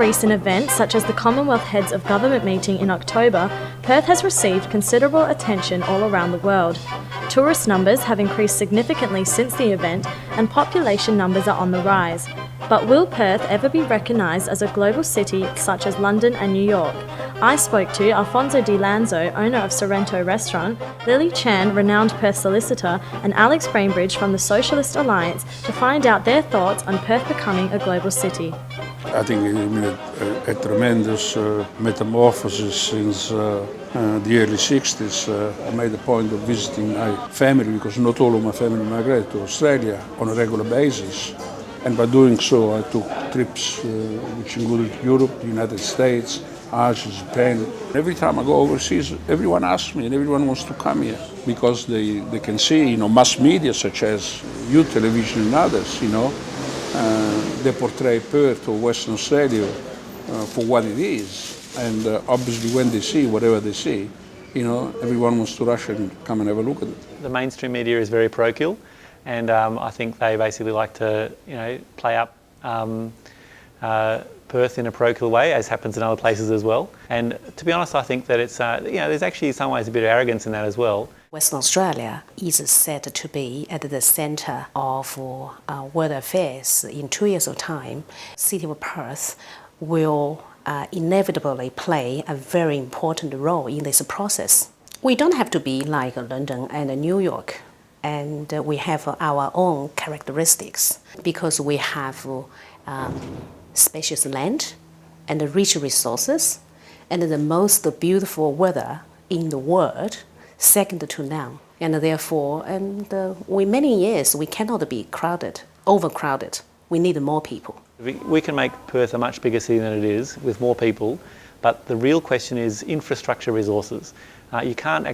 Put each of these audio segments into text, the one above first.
recent events such as the Commonwealth Heads of Government meeting in October, Perth has received considerable attention all around the world. Tourist numbers have increased significantly since the event and population numbers are on the rise. But will Perth ever be recognised as a global city such as London and New York? I spoke to ALFONSO de LANZO, owner of Sorrento Restaurant, CHEN, renowned Perth solicitor, and Alex BAINBRIDGE from the Socialist Alliance to find out their thoughts on Perth becoming a global city. I think it's been a tremendous metamorphosis since the early 60s. I made a point of visiting my family because not all of my family migrated to Australia on a regular basis. And by doing so, I took trips which included Europe, the United States, Asia, Japan. Every time I go overseas, everyone asks me and everyone wants to come here because they can see, mass media such as youth television and others, they portray Perth or Western Australia for what it is. And obviously when they see whatever they see, everyone wants to rush and come and have a look at it. The mainstream media is very parochial. And I think they basically like to, play up Perth in a parochial way, as happens in other places as well. And to be honest, I think that it's, there's actually in some ways a bit of arrogance in that as well. Western Australia is said to be at the centre of world affairs. In 2 years' time, City of Perth will inevitably play a very important role in this process. We don't have to be like London and New York. And we have our own characteristics because we have spacious land and rich resources and the most beautiful weather in the world, second to none. And therefore, many years we cannot be crowded, overcrowded. We need more people. We can make Perth a much bigger city than it is with more people, but the real question is infrastructure resources. You can't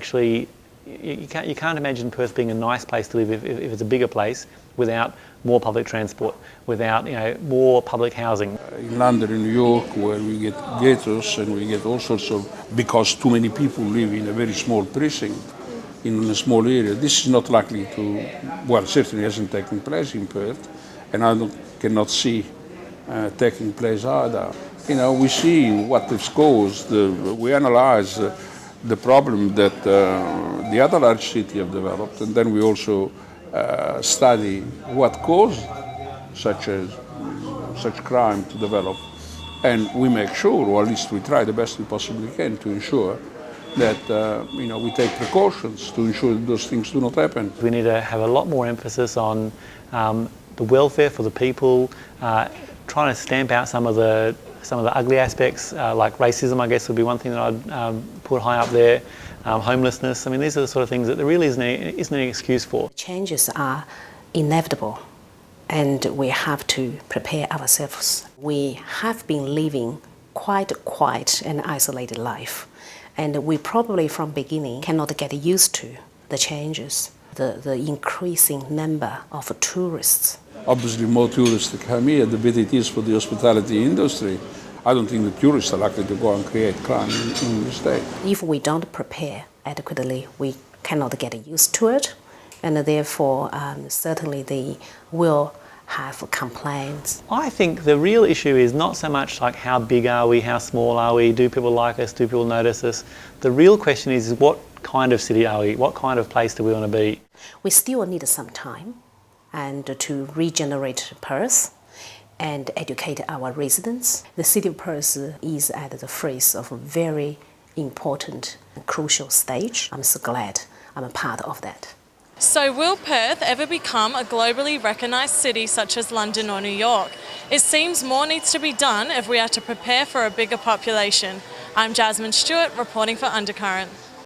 imagine Perth being a nice place to live if it's a bigger place without more public transport, without more public housing. In London and New York, where we get ghettos and we get all sorts of, because too many people live in a very small precinct, in a small area, this is not likely to, well, certainly hasn't taken place in Perth, and I cannot see taking place either. We see what it's caused, we analyse the problem that the other large cities have developed, and then we also study what caused such crime to develop, and we make sure, or at least we try the best we possibly can to ensure that we take precautions to ensure that those things do not happen. We need to have a lot more emphasis on the welfare for the people, trying to stamp out some of the ugly aspects, like racism, I guess, would be one thing that I'd put high up there. Homelessness. I mean, these are the sort of things that there really isn't any excuse for. Changes are inevitable, and we have to prepare ourselves. We have been living quite a quiet and isolated life, and we probably from beginning cannot get used to the changes, the increasing number of tourists. Obviously, more tourists to come here, the better it is for the hospitality industry. I don't think the tourists are likely to go and create crime in the state. If we don't prepare adequately, we cannot get used to it, and therefore certainly they will have complaints. I think the real issue is not so much like how big are we, how small are we, do people like us, do people notice us? The real question is what kind of city are we, what kind of place do we want to be? We still need some time and to regenerate Perth and educate our residents. The City of Perth is at the face of a very important and crucial stage. I'm so glad I'm a part of that. So will Perth ever become a globally recognised city such as London or New York? It seems more needs to be done if we are to prepare for a bigger population. I'm Jasmine Stewart reporting for Undercurrent.